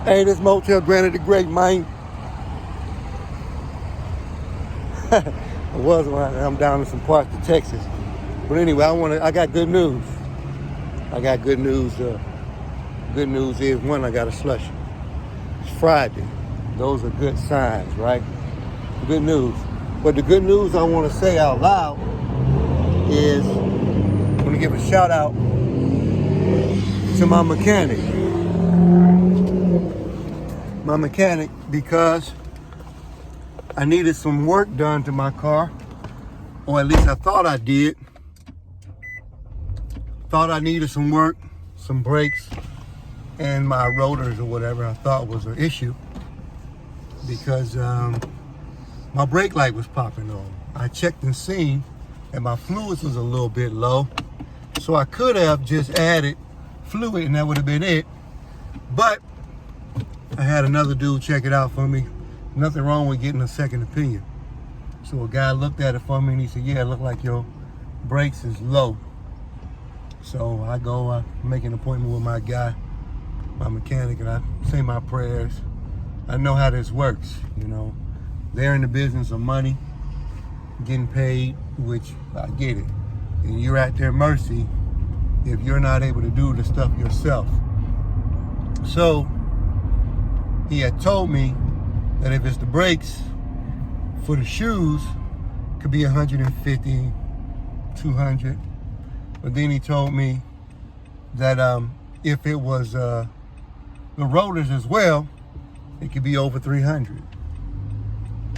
Hey, this Motel Granted the Great, man. I was when I'm down in some parts of Texas. But anyway, I got good news. I got good news. Good news is, one, I got a slush. It's Friday. Those are good signs, right? Good news. But the good news I want to say out loud is I'm going to give a shout out to my mechanic. My mechanic, because I needed some work done to my car, or at least I thought I did. Thought I needed some work, some brakes, and my rotors or whatever I thought was an issue, because my brake light was popping on. I checked and seen that my fluids was a little bit low, so I could have just added fluid and that would have been it. But I had another dude check it out for me. Nothing wrong with getting a second opinion. So a guy looked at it for me and he said, yeah, it looked like your brakes is low. So I go, I make an appointment with my guy, my mechanic, and I say my prayers. I know how this works, you know. They're in the business of money, getting paid, which I get it. And you're at their mercy if you're not able to do the stuff yourself. So he had told me that if it's the brakes for the shoes, it could be 150, 200. But then he told me that if it was the rotors as well, it could be over 300.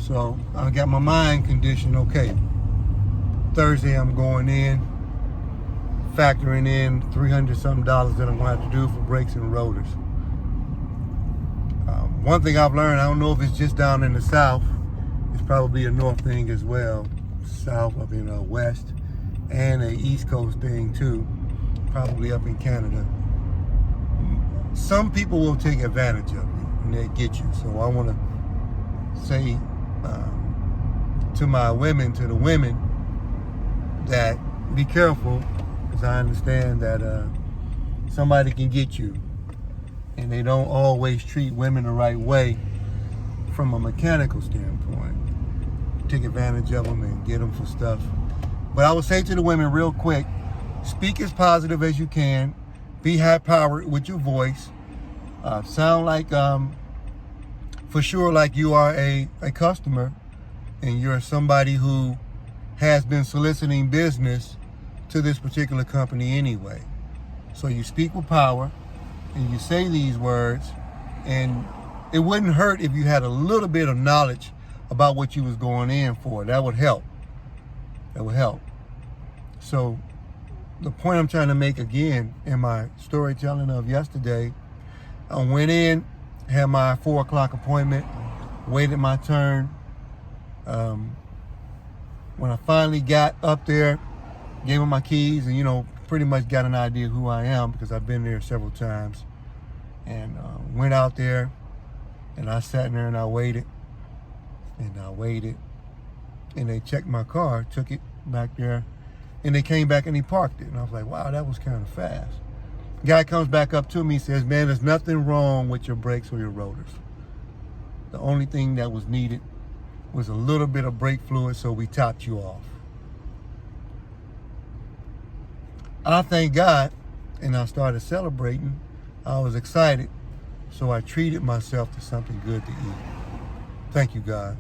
So I got my mind conditioned, okay. Thursday I'm going in, factoring in $300 something that I'm going to have to do for brakes and rotors. One thing I've learned, I don't know if it's just down in the South, it's probably a North thing as well, South up in West, and a East Coast thing too, probably up in Canada. Some people will take advantage of you and they get you. So I want to say to my women, to the women, that be careful, because I understand that somebody can get you, and they don't always treat women the right way from a mechanical standpoint. Take advantage of them and get them for stuff. But I would say to the women real quick, speak as positive as you can, be high-powered with your voice, sound like, for sure, like you are a customer and you're somebody who has been soliciting business to this particular company anyway. So you speak with power and you say these words, and it wouldn't hurt if you had a little bit of knowledge about what you was going in for. That would help. That would help. So the point I'm trying to make again in my storytelling of yesterday, I went in, had my 4 o'clock appointment, waited my turn. When I finally got up there, gave him my keys, and, you know, pretty much got an idea who I am because I've been there several times. And went out there, and I sat there and I waited, and I waited. And they checked my car, took it back there, and they came back and he parked it. And I was like, wow, that was kind of fast. Guy comes back up to me, says, man, there's nothing wrong with your brakes or your rotors. The only thing that was needed was a little bit of brake fluid, so we topped you off. I thank God, and I started celebrating. I was excited, so I treated myself to something good to eat. Thank you, God.